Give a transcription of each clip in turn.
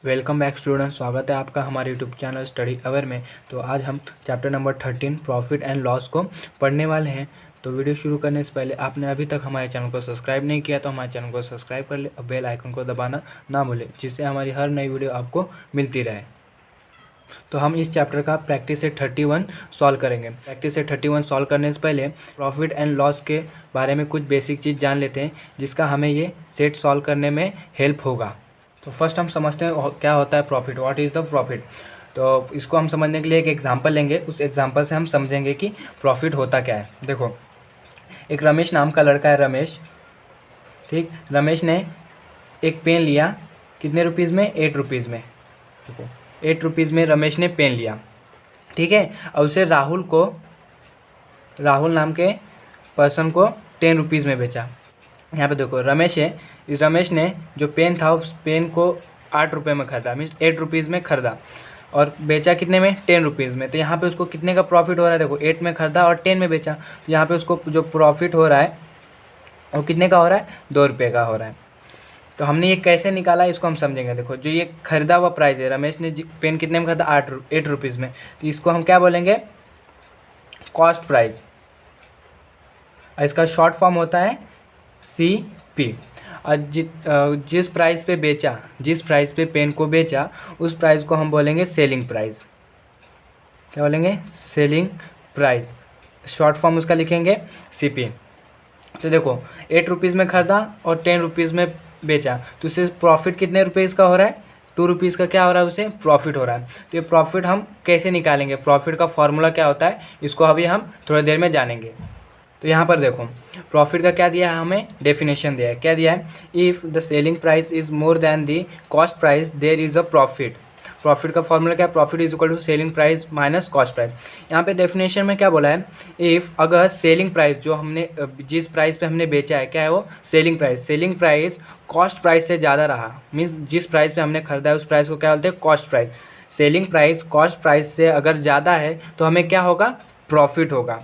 Welcome back student, स्वागत है आपका हमारे यूट्यूब चैनल स्टडी अवर में। तो आज हम chapter number 13 profit and loss को पढ़ने वाले हैं। तो वीडियो शुरू करने से पहले आपने अभी तक हमारे चैनल को सब्सक्राइब नहीं किया तो हमारे चैनल को सब्सक्राइब कर ले और बेल आइकन को दबाना ना भूलें, जिससे हमारी हर नई वीडियो आपको मिलती रहे। तो हम इस चैप्टर का प्रैक्टिस सेट 31 सॉल्व करेंगे। प्रैक्टिस सेट 31 सॉल्व करने से पहले प्रॉफिट एंड लॉस के बारे में कुछ बेसिक चीज़ जान लेते हैं, जिसका हमें ये सेट सॉल्व करने में हेल्प होगा। तो फर्स्ट हम समझते हैं क्या होता है profit, what is the profit. तो इसको हम समझने के लिए एक एग्जांपल लेंगे, उस एग्जांपल से हम समझेंगे कि प्रॉफिट होता क्या है। देखो, एक रमेश नाम का लड़का है, रमेश। ठीक, रमेश ने एक पेन लिया, कितने रुपीज़ में? 8 रुपीज़ में। देखो, 8 रुपीज़ में रमेश ने पेन लिया, ठीक है। और उसे राहुल नाम के पर्सन को 10 रुपीज़ में बेचा। यहाँ पे देखो, रमेश है, इस रमेश ने जो पेन था उस पेन को 8 रुपये में ख़रीदा, मीन्स 8 रुपीज़ में ख़रीदा, और बेचा कितने में? 10 रुपीज़ में। तो यहाँ पे उसको कितने का प्रॉफिट हो रहा है? देखो, 8 में ख़रीदा और 10 में बेचा, तो यहाँ पे उसको जो प्रॉफिट हो रहा है वो कितने का हो रहा है? 2 रुपये का हो रहा है। तो हमने ये कैसे निकाला इसको हम समझेंगे। देखो, जो ये खरीदा हुआ प्राइस है, रमेश ने पेन कितने में खरीदा? 8 रुपीज़ में, तो इसको हम क्या बोलेंगे? Cost price. इसका शॉर्ट फॉर्म होता है CP। और जिस प्राइस पे बेचा, जिस प्राइस पे पेन को बेचा, उस प्राइस को हम बोलेंगे सेलिंग प्राइस। क्या बोलेंगे? Selling price. शॉर्ट फॉर्म उसका लिखेंगे CP। तो देखो, 8 रुपीज़ में खरीदा और 10 रुपीज़ में बेचा, तो उससे प्रॉफिट कितने रुपीज़ का हो रहा है? 2 रुपीज़ का क्या हो रहा है? उसे प्रॉफिट हो रहा है। तो ये प्रॉफिट हम कैसे निकालेंगे, प्रॉफिट का फॉर्मूला क्या होता है, इसको अभी हम थोड़ी देर में जानेंगे। तो यहाँ पर देखो, प्रॉफिट का क्या दिया है हमें? डेफिनेशन दिया है। क्या दिया है? If the selling price is more than the cost price there is a profit. Profit का फॉर्मूला क्या है? Profit is equal to selling price minus cost price. यहाँ पे डेफिनेशन में क्या बोला है? इफ़ अगर सेलिंग प्राइस, जो हमने जिस प्राइस पे हमने बेचा है, क्या है वो? Selling price. Selling price cost price से ज़्यादा रहा, मीन्स जिस प्राइस पे हमने खरीदा है उस प्राइस को क्या बोलते हैं? Cost price. Selling price cost price से अगर ज़्यादा है तो हमें क्या होगा? प्रॉफिट होगा।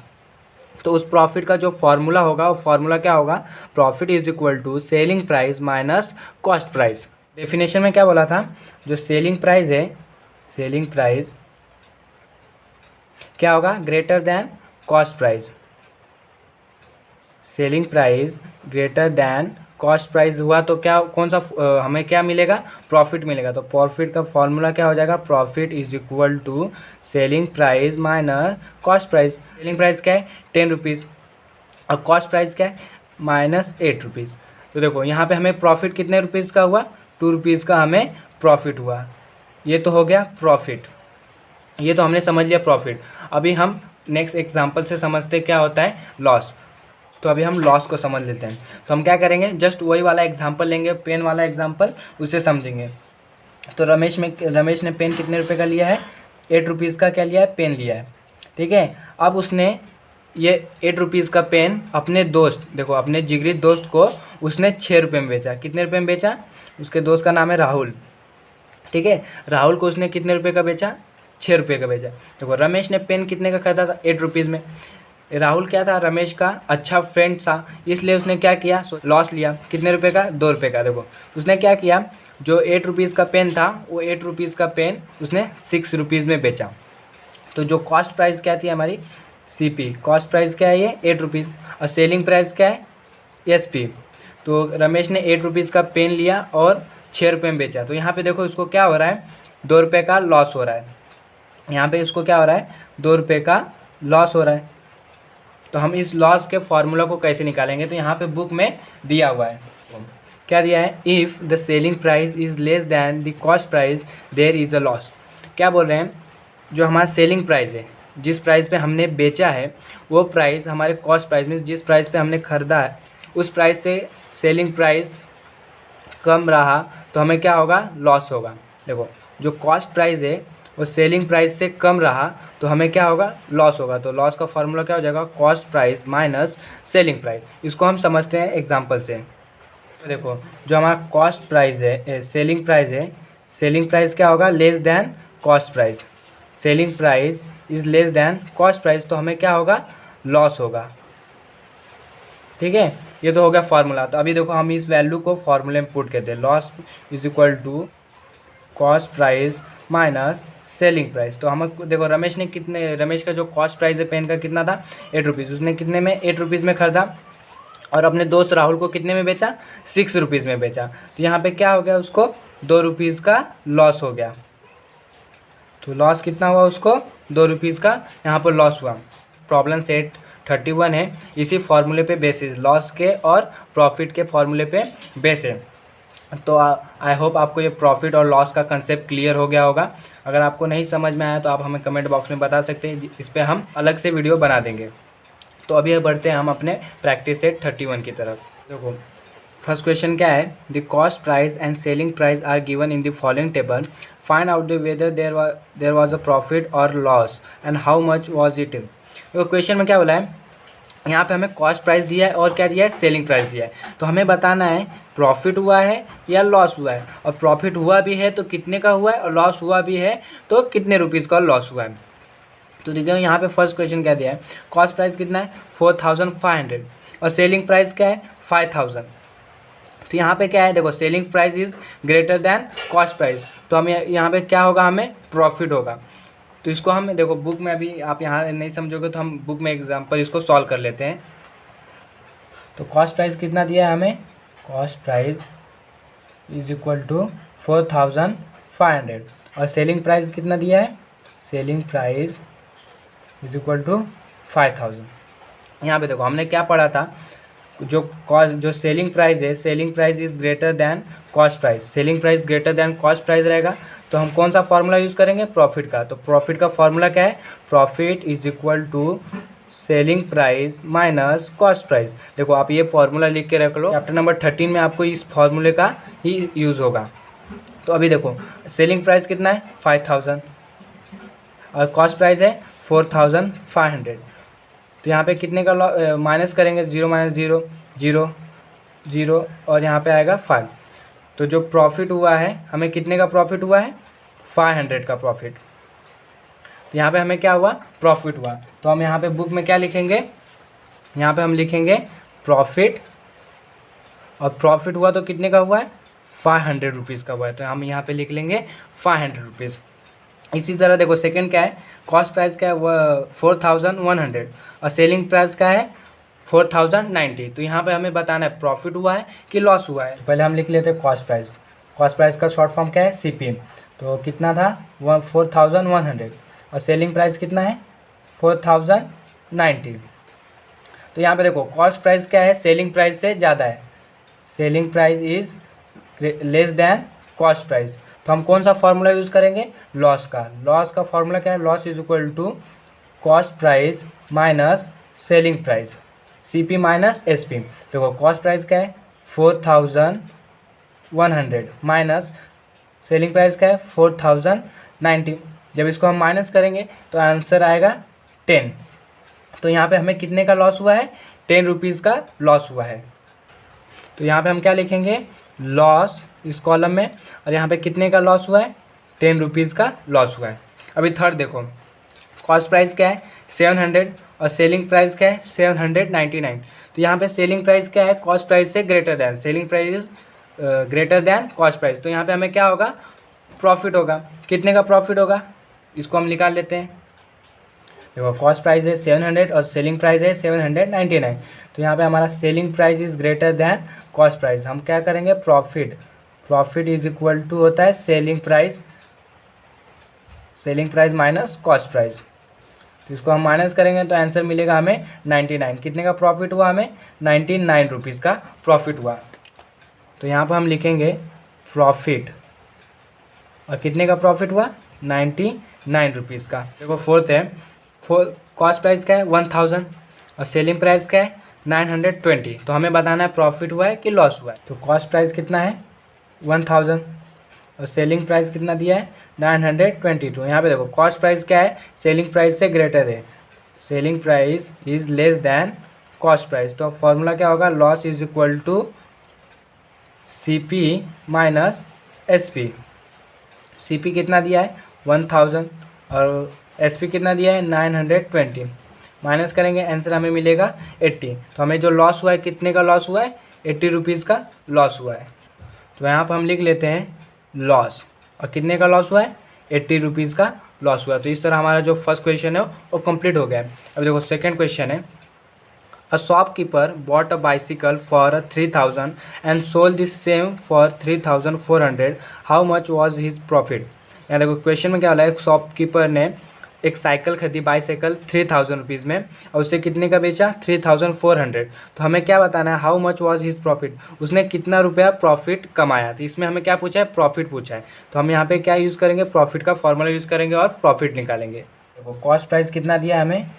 तो उस प्रॉफिट का जो फॉर्मूला होगा, वो फॉर्मूला क्या होगा? Profit is equal to selling price minus cost price. Definition में क्या बोला था? जो सेलिंग प्राइस है, सेलिंग प्राइस क्या होगा? Greater than cost price. Selling price greater than cost price हुआ तो क्या, कौन सा हमें क्या मिलेगा? प्रॉफिट मिलेगा। तो प्रॉफिट का फॉर्मूला क्या हो जाएगा? Profit is equal to selling price minus cost price. Selling price क्या है? 10 रुपीज़, और कॉस्ट प्राइस क्या है? Minus 8 rupees. तो देखो, यहाँ पे हमें प्रॉफिट कितने रुपीज़ का हुआ? 2 रुपीज़ का हमें प्रॉफिट हुआ। ये तो हो गया प्रॉफिट, ये तो हमने समझ लिया प्रॉफिट। अभी हम नेक्स्ट एग्जांपल से समझते क्या होता है लॉस। तो अभी हम लॉस को समझ लेते हैं। तो हम क्या करेंगे? जस्ट वही वाला एग्जांपल लेंगे, पेन वाला एग्जांपल, उसे समझेंगे। तो रमेश ने पेन कितने रुपए का लिया है? 8 रुपीज़ का क्या लिया है? पेन लिया है, ठीक है। अब उसने ये 8 रुपीज़ का पेन अपने दोस्त, देखो अपने जिगरी दोस्त को उसने 6 रुपये में बेचा। कितने रुपये में बेचा? उसके दोस्त का नाम है राहुल, ठीक है। राहुल को उसने कितने रुपये का बेचा? 6 रुपये का बेचा। देखो, रमेश ने पेन कितने का खरीदा था? 8 रुपीज़ में। राहुल क्या था? रमेश का अच्छा फ्रेंड था, इसलिए उसने क्या किया? लॉस लिया। कितने रुपए का? 2 रुपये का। देखो, उसने क्या किया? जो 8 रुपीज़ का पेन था, वो 8 रुपीज़ का पेन उसने 6 रुपीज़ में बेचा। तो जो कॉस्ट प्राइस क्या थी हमारी? CP। कॉस्ट प्राइस क्या है? ये 8 रुपीज़। और सेलिंग प्राइस क्या है? SP। तो रमेश ने 8 रुपीज़ का पेन लिया और 6 रुपये में बेचा। तो यहाँ पे देखो, इसको क्या हो रहा है? 2 रुपये का लॉस हो रहा है। यहाँ पे इसको क्या हो रहा है? 2 रुपये का लॉस हो रहा है। तो हम इस लॉस के फॉर्मूला को कैसे निकालेंगे? तो यहाँ पे बुक में दिया हुआ है। क्या दिया है? If the selling price is less than the cost price there is a loss. क्या बोल रहे हैं? जो हमारा सेलिंग प्राइस है, जिस प्राइस पे हमने बेचा है, वो प्राइस हमारे कॉस्ट प्राइस में, जिस प्राइस पे हमने खरीदा है उस प्राइस से सेलिंग प्राइस कम रहा तो हमें क्या होगा? लॉस होगा। देखो, जो कॉस्ट प्राइस है वो सेलिंग प्राइस से कम रहा तो हमें क्या होगा? लॉस होगा। तो लॉस का फॉर्मूला क्या हो जाएगा? Cost price minus selling price. इसको हम समझते हैं एग्जांपल से। तो देखो, जो हमारा कॉस्ट प्राइस है, सेलिंग प्राइस है, सेलिंग प्राइस क्या होगा? Less than cost price. Selling price is less than cost price, तो हमें क्या होगा? लॉस होगा, ठीक है। ये तो हो गया फार्मूला। तो अभी देखो, हम इस वैल्यू को फार्मूले में पुट करते हैं। Loss is equal to cost price minus selling price. तो हम देखो रमेश का जो कॉस्ट प्राइस है पेन का कितना था 8 रुपीज़, उसने कितने में 8 रुपीज़ में खरीदा और अपने दोस्त राहुल को कितने में बेचा 6 रुपीज़ में बेचा। तो यहाँ पे क्या हो गया, उसको 2 रुपीज़ का लॉस हो गया। तो लॉस कितना हुआ, उसको 2 रुपीज़ का यहाँ पर लॉस हुआ। प्रॉब्लम सेट 31 है, इसी फॉर्मूले पे बेसिस लॉस के और प्रॉफिट के फॉर्मूले पे बेस है। तो आई होप आपको ये प्रॉफिट और लॉस का कंसेप्ट क्लियर हो गया होगा। अगर आपको नहीं समझ में आया तो आप हमें कमेंट बॉक्स में बता सकते हैं, इस पर हम अलग से वीडियो बना देंगे। तो अभी बढ़ते हैं हम अपने प्रैक्टिस सेट 31 की तरफ। देखो फर्स्ट क्वेश्चन क्या है, the cost price and selling price are given in the following table, find out the whether there was a profit और loss and how much was it. तो क्वेश्चन में क्या बोला है, यहाँ पे हमें कॉस्ट प्राइस दिया है और क्या दिया है, सेलिंग प्राइस दिया है। तो हमें बताना है प्रॉफिट हुआ है या लॉस हुआ है, और प्रॉफिट हुआ भी है तो कितने का हुआ है, और लॉस हुआ भी है तो कितने रुपीज़ का लॉस हुआ है। तो देखिए यहाँ पे फर्स्ट क्वेश्चन क्या दिया है, कॉस्ट प्राइस कितना है 4500 और सेलिंग प्राइस क्या है 5000। तो यहाँ पे क्या है, देखो selling price is greater than cost price, तो हम यहाँ पे क्या होगा, हमें प्रॉफिट होगा। तो इसको हम देखो बुक में, अभी आप यहाँ नहीं समझोगे तो हम बुक में एग्जांपल इसको सॉल्व कर लेते हैं। तो कॉस्ट प्राइस कितना दिया है हमें, cost price is equal to 4500 और सेलिंग प्राइस कितना दिया है, selling price is equal to 5000। यहाँ पे देखो हमने क्या पढ़ा था, जो सेलिंग प्राइस है, selling price is greater than cost price, selling price greater than cost price रहेगा। तो हम कौन सा फार्मूला यूज़ करेंगे, प्रॉफिट का। तो प्रॉफिट का फार्मूला क्या है, profit is equal to selling price minus cost price. देखो आप ये फार्मूला लिख के रख लो, चैप्टर नंबर 13 में आपको इस फार्मूले का ही यूज़ होगा। तो अभी देखो सेलिंग प्राइस कितना है 5000 और कॉस्ट प्राइस है 4500। तो यहाँ पे कितने का माइनस करेंगे, 0 माइनस 0 0 0 और यहाँ पे आएगा 5। तो जो प्रॉफिट हुआ है हमें कितने का प्रॉफिट हुआ है, 500 का प्रॉफिट। तो यहाँ पे हमें क्या हुआ, प्रॉफिट हुआ। तो हम यहाँ पे बुक में क्या लिखेंगे, यहाँ पे हम लिखेंगे प्रॉफिट, और प्रॉफिट हुआ तो कितने का हुआ है 500 रुपीज़ का हुआ है। तो हम यहाँ पे लिख लेंगे 500 रुपीज़। इसी तरह देखो सेकंड क्या है, कॉस्ट प्राइस क्या है 4100 और सेलिंग प्राइस क्या है 4090। तो यहाँ पे हमें बताना है प्रॉफिट हुआ है कि लॉस हुआ है। पहले हम लिख लेते हैं कॉस्ट प्राइस। कॉस्ट प्राइस का शॉर्ट फॉर्म क्या है, CP। तो कितना था 4100 और सेलिंग प्राइस कितना है 4090। तो यहाँ पे देखो कॉस्ट प्राइस क्या है, सेलिंग प्राइस से ज़्यादा है, selling price is less than cost price. तो हम कौन सा फार्मूला यूज़ करेंगे, लॉस का। लॉस का फार्मूला क्या है, loss is equal to cost price minus selling price, CP minus SP। देखो कॉस्ट प्राइस क्या है 4100 माइनस सेलिंग प्राइस क्या है 4090। जब इसको हम माइनस करेंगे तो आंसर आएगा 10। तो यहाँ पे हमें कितने का लॉस हुआ है, 10 रुपीज़ का लॉस हुआ है। तो यहाँ पे हम क्या लिखेंगे, लॉस इस कॉलम में, और यहाँ पे कितने का लॉस हुआ है 10 रुपीज़ का लॉस हुआ है। अभी थर्ड देखो, कॉस्ट प्राइस क्या है 700 और सेलिंग प्राइस क्या है 799। तो यहाँ पे सेलिंग प्राइस क्या है, कॉस्ट प्राइस से greater than, selling price is greater than cost price. तो यहाँ पे हमें क्या होगा, प्रॉफिट होगा। कितने का प्रॉफिट होगा, इसको हम निकाल लेते हैं। देखो कॉस्ट प्राइस है 700 और सेलिंग प्राइस है 799। तो यहाँ पे हमारा selling price is greater than cost price. हम क्या करेंगे, profit, profit is equal to होता है selling price, selling price minus cost price. तो इसको हम माइनस करेंगे तो आंसर मिलेगा हमें 99। कितने का प्रॉफिट हुआ, हमें 99 रुपीज़ का प्रॉफिट हुआ। तो यहाँ पर हम लिखेंगे प्रॉफिट, और कितने का प्रॉफिट हुआ 99 रुपीज़ का। देखो फोर्थ है, कॉस्ट प्राइस क्या है 1000 और सेलिंग प्राइस क्या है 920। तो हमें बताना है प्रॉफिट हुआ है कि लॉस हुआ है। तो कॉस्ट प्राइस कितना है 1000 और सेलिंग प्राइस कितना दिया है 922। यहाँ पे देखो कॉस्ट प्राइस क्या है, सेलिंग प्राइस से ग्रेटर है, selling price is less than cost price. तो फॉर्मूला क्या होगा, loss is equal to CP minus SP। CP कितना दिया है 1000 और SP कितना दिया है 920। माइनस करेंगे आंसर हमें मिलेगा 80। तो हमें जो लॉस हुआ है, कितने का लॉस हुआ है 80 रुपीज़ का लॉस हुआ है। तो यहाँ पर हम लिख लेते हैं लॉस, और कितने का लॉस हुआ है, 80 रुपीज़ का लॉस हुआ है। तो इस तरह हमारा जो फर्स्ट क्वेश्चन है वो कंप्लीट हो गया है। अब देखो सेकंड क्वेश्चन है, a shopkeeper bought a bicycle for 3000 and sold this same for 3400, how much was his profit. यहाँ देखो क्वेश्चन में क्या वाला है, एक शॉपकीपर ने एक साइकिल खरीदी, बाईसाइकिल 3000 रुपीज़ में, और उसे कितने का बेचा, 3400। तो हमें क्या बताना है, how much was his profit, उसने कितना रुपया प्रॉफिट कमाया। तो इसमें हमें क्या पूछा है, प्रॉफिट पूछा है। तो हम यहाँ पे क्या यूज़ करेंगे, प्रॉफिट का फॉर्मूला यूज़ करेंगे और प्रॉफिट निकालेंगे। देखो कॉस्ट प्राइस कितना दिया है हमें,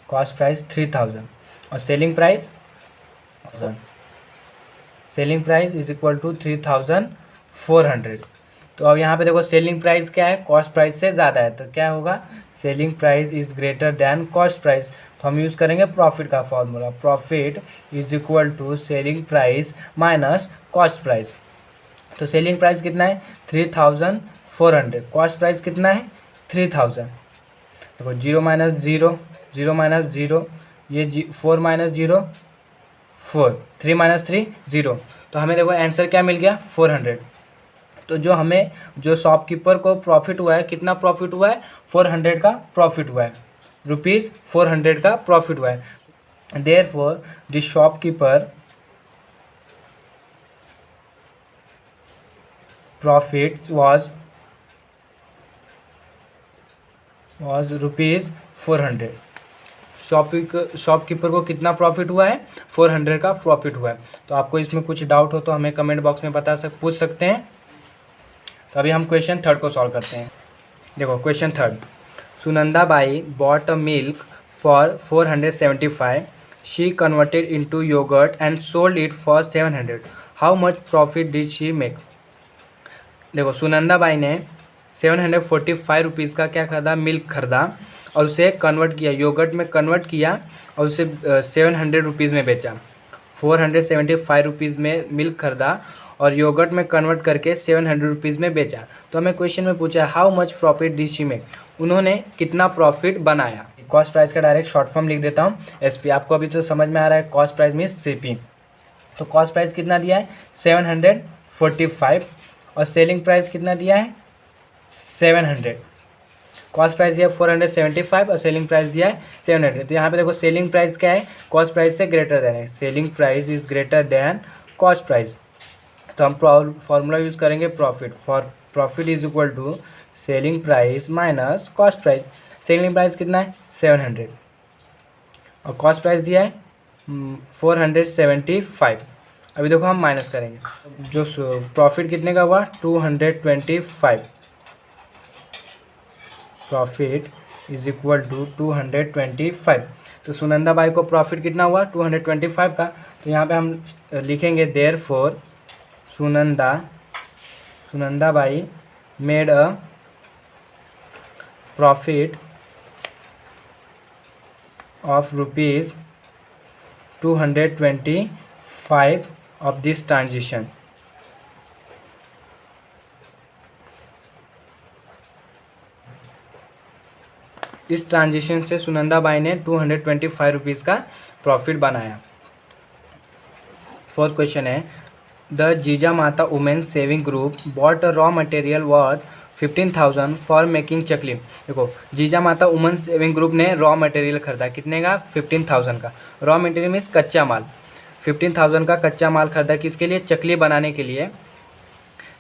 कॉस्ट प्राइस 3000 और selling price is equal to 3400। तो अब यहाँ पे देखो सेलिंग प्राइस क्या है, कॉस्ट प्राइस से ज़्यादा है, तो क्या होगा, selling price is greater than cost price. तो हम यूज़ करेंगे प्रॉफिट का formula, profit is equal to selling price minus cost price. तो सेलिंग प्राइस कितना है, 3400, कॉस्ट प्राइस कितना है, 3000। देखो 0 माइनस 0, 0 माइनस 0, ये 4 माइनस 0 4, 3 माइनस 3 0। तो हमें देखो आंसर क्या मिल गया, 400। तो जो हमें, जो शॉपकीपर को प्रॉफिट हुआ है, कितना प्रॉफिट हुआ है, 400 का प्रॉफिट हुआ है, रुपीज़ 400 का प्रॉफिट हुआ है। Therefore the shopkeeper profit was rupees 400। Shopkeeper को कितना प्रॉफिट हुआ है, 400 का प्रॉफिट हुआ है। तो आपको इसमें कुछ पूछ तो हमें कमेंट बॉक्स में पूछ सकते हैं। तो अभी हम क्वेश्चन थर्ड को सॉल्व करते हैं। देखो question third, Sunanda Bai bought a milk for 475, she converted into yoghurt and sold it for 700, how much profit did she make. देखो सुनंदा बाई ने 745 रुपीज़ का क्या खरीदा, मिल्क खरीदा, और उसे कन्वर्ट किया, योगर्ट में कन्वर्ट किया, और उसे 700 रुपीज़ में बेचा। 475 रुपीज़ में मिल्क खरीदा और योगर्ट में कन्वर्ट करके 700 रुपीज़ में बेचा। तो हमें क्वेश्चन में पूछा है, how much profit did she make, उन्होंने कितना प्रॉफिट बनाया। कॉस्ट प्राइस का डायरेक्ट शॉर्ट फॉर्म लिख देता हूँ, एसपी। आपको अभी तो समझ में आ रहा है, कॉस्ट प्राइस मीन्स सीपी। तो कॉस्ट प्राइस कितना दिया है, 745, और सेलिंग प्राइस कितना दिया है, 700। कॉस्ट प्राइस दिया 475 और सेलिंग प्राइस दिया है 700। तो यहाँ पे देखो सेलिंग प्राइस क्या है, कॉस्ट प्राइस से ग्रेटर देन है, selling price is greater than cost price. तो हम फॉर्मूला यूज़ करेंगे profit, for profit is equal to selling price minus cost price. Selling price कितना है, 700, और कॉस्ट प्राइस दिया है 475। अभी देखो हम माइनस करेंगे, जो प्रॉफिट कितने का हुआ, 225, प्रॉफिट इज इक्वल टू 225। तो सुनंदा बाई को प्रॉफिट कितना हुआ, 225 का। तो यहाँ पे हम लिखेंगे therefore Sunanda by made a profit of rupees 225 of this transition. इस ट्रांजिशन से सुनंदा बाई ने 225 रुपीज़ का प्रॉफिट बनाया। फोर्थ क्वेश्चन है, the Jija Mata women saving group bought a raw material worth 15,000 for making chakli. देखो Jija Mata women saving group ने रॉ मटेरियल खरीदा, कितने का, 15,000 का। रॉ मटेरियल मीन्स कच्चा माल, 15,000 का कच्चा माल खरीदा, किसके लिए, चकली बनाने के लिए।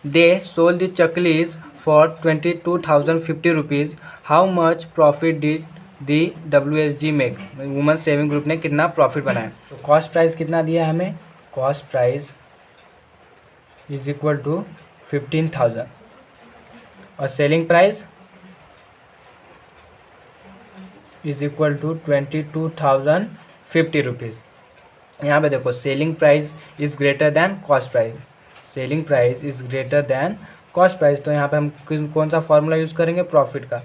They sold the chaklis for 22,050 rupees, how much profit did the WSG make. Women saving group ने कितना प्रॉफिट बनाया। तो कॉस्ट प्राइस कितना दिया हमें, cost price is equal to 15,000 और selling price is equal to 22,050 rupees. यहाँ पे देखो selling price is greater than cost price, selling price is greater than cost price. तो यहाँ पे हम कौन सा फॉर्मूला यूज़ करेंगे, प्रॉफिट का।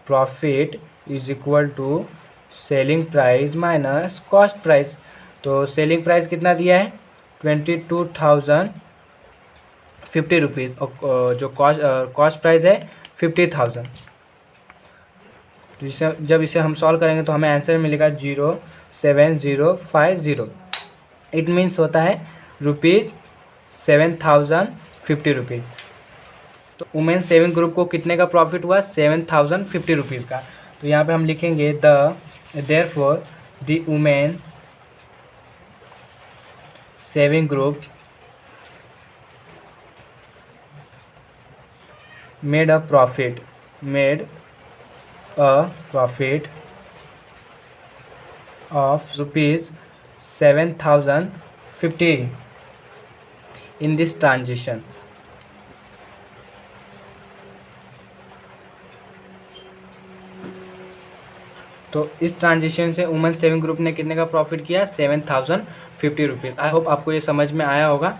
Profit is equal to selling price minus cost price. तो सेलिंग प्राइस कितना दिया है, 22,050 रुपीज़, और जो कॉस्ट प्राइस है 50,000। तो जब इसे हम सॉल्व करेंगे तो हमें आंसर मिलेगा 07050। इट मीन्स होता है रुपीज़ 7,000 50 रुपीज़। तो वुमेन सेविंग ग्रुप को कितने का प्रॉफिट हुआ? 7050 का। तो यहाँ पे हम लिखेंगे therefore the women saving group made a profit of rupees 7050 in this transition। तो इस ट्रांजिशन से वुमेन सेविंग ग्रुप ने कितने का प्रॉफिट किया? 7050 रुपीज़। आई होप आपको ये समझ में आया होगा।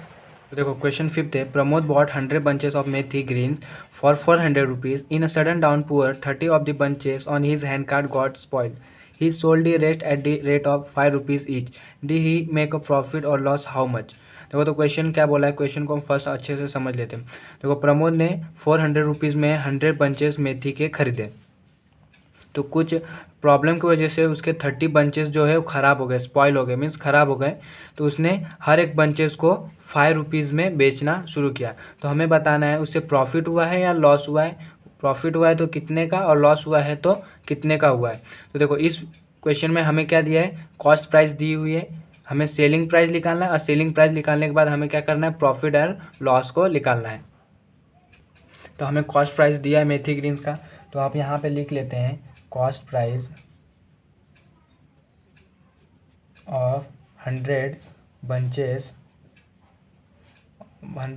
तो देखो क्वेश्चन 5 है, Pramod bought 100 bunches of methi greens for 400 rupees. In a sudden downpour 30 of the bunches on his handcart got spoiled. He sold the rest at the rate of 5 rupees each. Did he make a profit और loss how much? देखो तो question क्या बोला है, question को हम first अच्छे से समझ लेते हैं। देखो प्रमोद ने 400 रुपीज़ में 100 bunches मेथी के खरीदे। तो कुछ प्रॉब्लम की वजह से उसके 30 बंचेस जो है वो ख़राब हो गए, स्पॉइल हो गए, मीन्स ख़राब हो गए। तो उसने हर एक बंचेस को 5 रुपीज़ में बेचना शुरू किया। तो हमें बताना है उससे प्रॉफिट हुआ है या लॉस हुआ है। प्रॉफिट हुआ है तो कितने का, और लॉस हुआ है तो कितने का हुआ है। तो देखो इस क्वेश्चन में हमें क्या दिया है, कॉस्ट प्राइस दी हुई है, हमें सेलिंग प्राइस निकालना है, और सेलिंग प्राइस निकालने के बाद हमें क्या करना है, प्रॉफिट और लॉस को निकालना है। तो हमें कॉस्ट प्राइस दिया है मेथी ग्रीन्स का, तो आप यहाँ पे लिख लेते हैं cost price of 100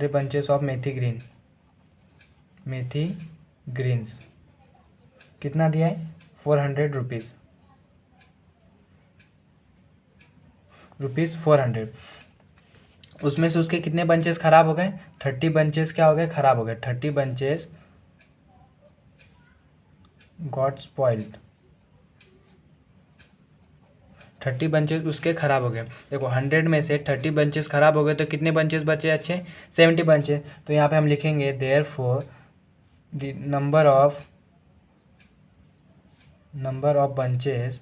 bunches of methi greens कितना दिया है? 400 रुपीज़ 400। उसमें से उसके कितने बंचेस ख़राब हो गए? 30 बंचेस क्या हो गए, ख़राब हो गए। 30 बंचेस गॉट स्पॉइल्ड। 30 बंचेस उसके ख़राब हो गए। देखो 100 में से 30 बंचेस ख़राब हो गए तो कितने बंचेस बचे अच्छे? 70 बंचेस। तो यहाँ पे हम लिखेंगे therefore the number of bunches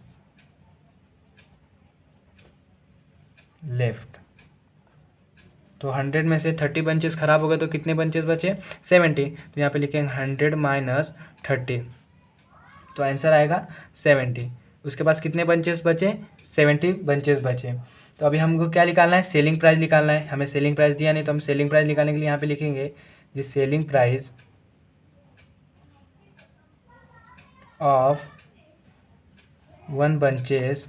left. तो 100 में से 30 बंचेस ख़राब हो गए तो कितने बंचेस बचे? 70। तो यहाँ पे लिखेंगे 100 माइनस 30, तो आंसर आएगा 70। उसके पास कितने बंचेस बचे? 70 बंचेस बचे। तो अभी हमको क्या निकालना है? सेलिंग प्राइस निकालना है। हमें सेलिंग प्राइस दिया नहीं, तो हम सेलिंग प्राइस निकालने के लिए यहाँ पे लिखेंगे the selling price of 1 bunches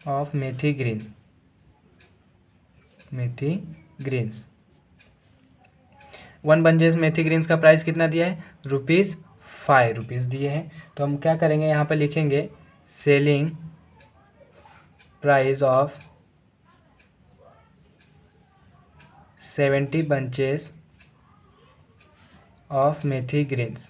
of methi greens. 1 bunches methi greens का प्राइस कितना दिया है? ₹5 दिए हैं। तो हम क्या करेंगे, यहाँ पे लिखेंगे selling price of 70 bunches of methi greens.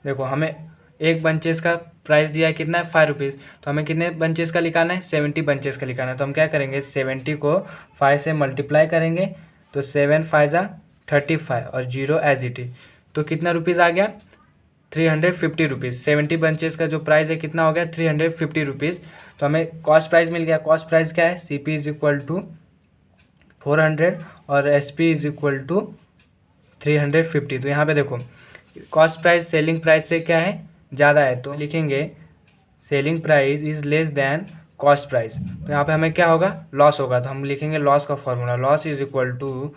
देखो हमें एक बंचेस का प्राइस दिया है कितना है? 5 रुपीज़। तो हमें कितने बंचेस का निकालना है? 70 बंचेस का निकालना है। तो हम क्या करेंगे, 70 को 5 से मल्टीप्लाई करेंगे, तो 7 5 जा 35 और 0 एज इट इज। तो कितना रुपीज़ आ गया? 350 रुपीज़। 70 बंचेस का जो प्राइस है कितना हो गया? 350 रुपीज़। तो हमें कॉस्ट प्राइस मिल गया। कॉस्ट प्राइस क्या है? CP इज इक्वल टू 400 और SP इज इक्वल टू 350। तो यहाँ पे देखो कॉस्ट प्राइस सेलिंग प्राइस से क्या है? ज़्यादा है, तो लिखेंगे selling price is less than cost price. तो यहाँ पे हमें क्या होगा? लॉस होगा। तो हम लिखेंगे लॉस का formula, loss is equal to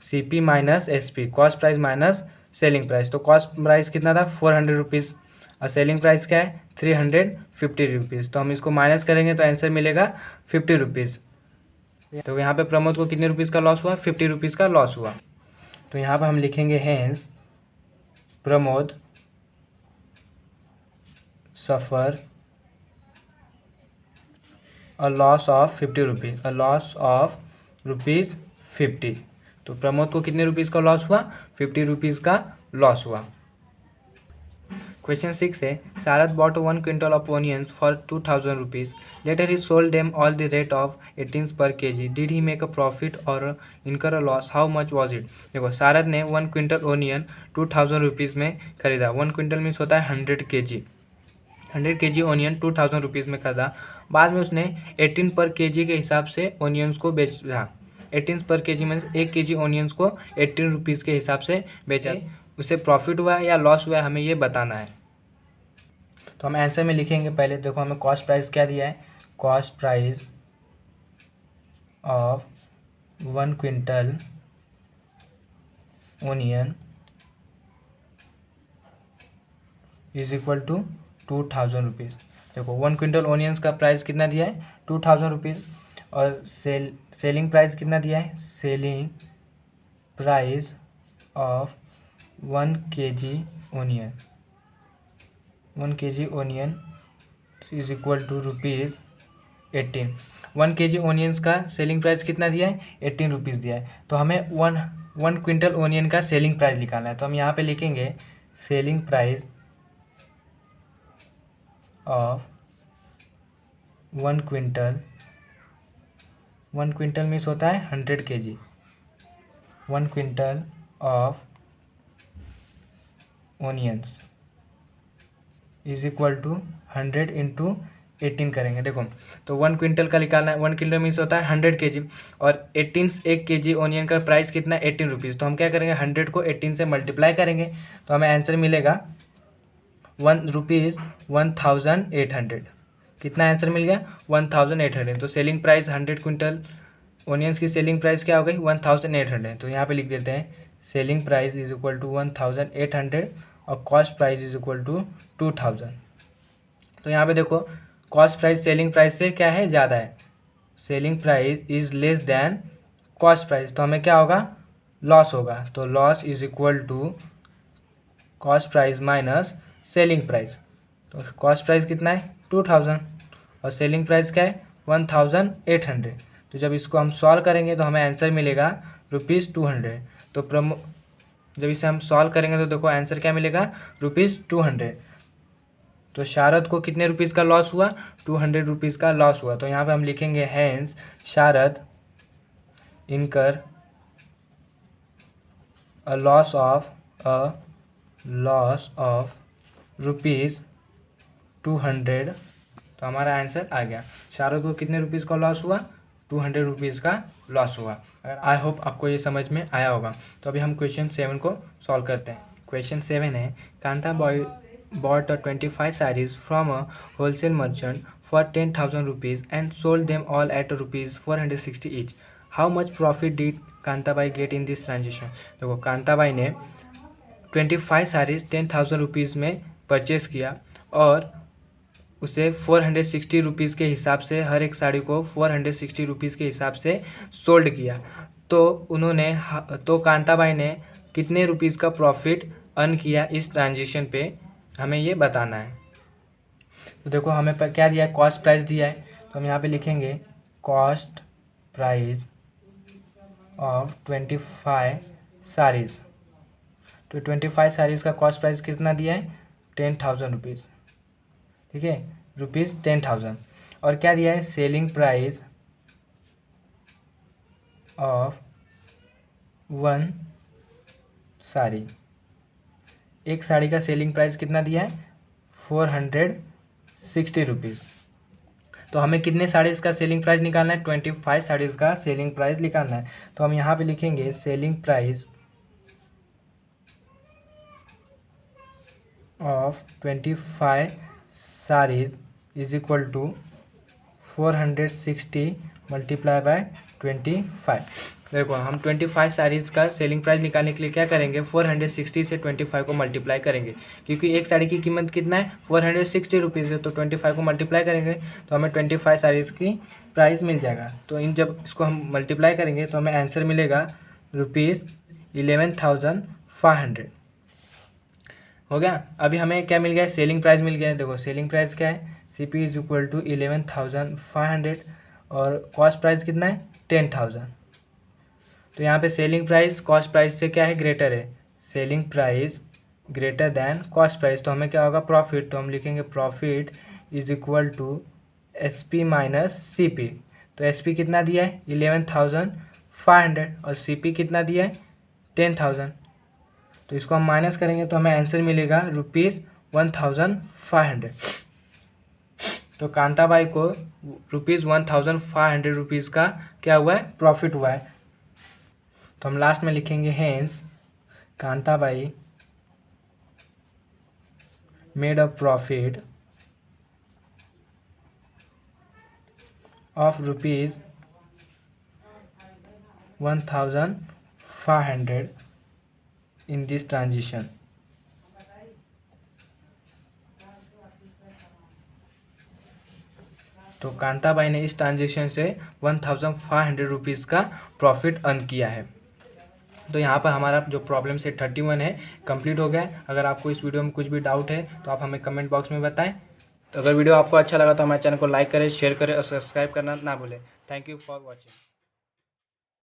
CP minus SP, cost price minus selling price. तो कॉस्ट प्राइस कितना था? 400 रुपीज़, और सेलिंग प्राइस क्या है? 350 रुपीज़। तो हम इसको माइनस करेंगे तो आंसर मिलेगा 50 रुपीज़। तो यहाँ पे प्रमोद को कितने रुपीज़ का लॉस हुआ? 50 रुपीज़ का लॉस हुआ। तो यहाँ पे हम लिखेंगे hence Pramod suffer a loss of 50 rupees, a loss of ₹50। तो प्रमोद को कितने रुपीज़ का लॉस हुआ? 50 रुपीज़ का लॉस हुआ। क्वेश्चन 6 है, Sharad bought 1 quintal of onions for 2000 rupees. Later he sold them all the rate of 18 per kg। Did he make a profit और incur a loss? How much was it? देखो सारद ने 1 quintal onion 2000 rupees में खरीदा। 1 quintal means होता है 100 kg। 100 kg onion 2000 rupees में खरीदा। बाद में उसने 18 पर केजी के हिसाब से ऑनियंस को बेचा। 18 पर केजी में 1 केजी ऑनियंस को 18 रुपीज़ के हिसाब से बेचा। उसे प्रॉफिट हुआ है या लॉस हुआ है, हमें ये बताना है। तो हम आंसर में लिखेंगे, पहले देखो हमें कॉस्ट प्राइस क्या दिया है, cost price of 1 quintal onion is equal to 2000 rupees. देखो 1 क्विंटल ओनियंस का प्राइस कितना दिया है, 2000 रुपीज़। और सेलिंग प्राइस कितना दिया है, selling price of 1 KG onion, 1 KG onion is equal to rupees 18। 1 KG onions का सेलिंग प्राइस कितना दिया है, 18 रुपीज़ दिया है। तो हमें 1 क्विंटल ओनियन का सेलिंग प्राइस निकालना है। तो हम यहाँ पे लिखेंगे selling price of 1 quintal, 1 quintal means होता है 100 kg, 1 quintal of onions is equal to 100 into 18 करेंगे। देखो तो 1 क्विंटल का निकालना है, 1 क्विंटल मीन्स होता है 100 kg, और 18 1 kg ओनियन का प्राइस कितना है, 18 रुपीज़। तो हम क्या करेंगे, 100 को 18 से मल्टीप्लाई करेंगे तो हमें आंसर मिलेगा 1 रुपीज़ 1800। कितना आंसर मिल गया, 1800। तो सेलिंग प्राइस 100 क्विंटल ओनियंस की सेलिंग प्राइस क्या हो गई, 1800। तो यहाँ पे लिख देते हैं selling price is equal to 1800 और cost price is equal to 2000। तो यहाँ पे देखो कॉस्ट प्राइस सेलिंग प्राइस से क्या है, ज़्यादा है, selling price is less than cost price. तो हमें क्या होगा, लॉस होगा। तो loss is equal to cost price minus selling price. तो कॉस्ट प्राइस कितना है, 2000 और सेलिंग प्राइस क्या है, 1800। तो जब इसको हम सॉल्व करेंगे तो हमें आंसर मिलेगा ₹200। तो जब इसे हम सॉल्व करेंगे तो देखो आंसर क्या मिलेगा, ₹200। तो शारद को कितने रुपीज़ का लॉस हुआ, 200 रुपीज़ का लॉस हुआ। तो यहाँ पे हम लिखेंगे हैंस शारद इनकर अ लॉस ऑफ ₹200। तो हमारा आंसर आ गया, शारद को कितने रुपीज़ का लॉस हुआ, 200 रुपीज़ का लॉस हुआ। अगर आई होप आपको ये समझ में आया होगा। तो अभी हम क्वेश्चन 7 को सॉल्व करते हैं। क्वेश्चन 7 है, Kanta bought 25 sarees from a wholesale merchant for 10,000 rupees and sold them all at rupees 460 each. How much profit did Kantabai get in this transaction? देखो कांताबाई ने 25 साड़ीज़ 10,000 रुपीज़ में परचेज़ किया और उसे 460 रुपीज़ के हिसाब से, हर एक साड़ी को 460 रुपीज़ के हिसाब से सोल्ड किया। तो कांताबाई ने कितने रुपीज़ का प्रॉफिट अर्न किया इस ट्रांजेक्शन पे, हमें ये बताना है। तो देखो हमें क्या दिया है, कॉस्ट प्राइस दिया है। तो हम यहाँ पे लिखेंगे कॉस्ट प्राइस ऑफ 25 साड़ीज़। तो 25 साड़ीज़ का कॉस्ट प्राइस कितना दिया है, 10,000 रुपीज़, ठीक है, ₹10,000। और क्या दिया है, सेलिंग प्राइस ऑफ 1 साड़ी, एक साड़ी का सेलिंग प्राइस कितना दिया है, 460 रुपीज़। तो हमें कितने साड़ीज़ का सेलिंग प्राइस निकालना है, 25 साड़ीज़ का सेलिंग प्राइस निकालना है। तो हम यहाँ पे लिखेंगे selling price of 25 saris is equal to 460 multiply by 25। देखो हम 25 साड़ीज़ का सेलिंग प्राइस निकालने के लिए क्या करेंगे, 460 से 25 को मल्टीप्लाई करेंगे, क्योंकि एक साड़ी की कीमत कितना है, 460 रुपीज़ है। तो 25 को मल्टीप्लाई करेंगे तो हमें 25 साड़ीज़ की प्राइस मिल जाएगा। तो जब इसको हम मल्टीप्लाई करेंगे तो हमें आंसर मिलेगा ₹11,500। हो गया। अभी हमें क्या मिल गया, सेलिंग प्राइस मिल गया है। देखो सेलिंग प्राइस क्या है, CP इज इक्वल टू 11,500 और कॉस्ट प्राइस कितना है, 10,000। तो यहाँ पे सेलिंग प्राइस कॉस्ट प्राइस से क्या है, ग्रेटर है, selling price greater than cost price. तो हमें क्या होगा, प्रॉफिट। तो हम लिखेंगे profit is equal to SP minus CP। तो SP कितना दिया है, 11,500 और CP कितना दिया है, 10,000। तो इसको हम माइनस करेंगे तो हमें आंसर मिलेगा ₹1,500। तो कांताबाई को ₹1500 का क्या हुआ है, प्रॉफिट हुआ है। तो हम लास्ट में लिखेंगे hence Kantabai made a profit of ₹1500 in this transition. तो कांताबाई ने इस ट्रांजेक्शन से ₹1500 का प्रॉफिट अर्न किया है। तो यहाँ पर हमारा जो प्रॉब्लम सेट 31 है कंप्लीट हो गया है। अगर आपको इस वीडियो में कुछ भी डाउट है तो आप हमें कमेंट बॉक्स में बताएं। तो अगर वीडियो आपको अच्छा लगा तो हमारे चैनल को लाइक करें, शेयर करें और सब्सक्राइब करना ना भूलें। Thank you for watching.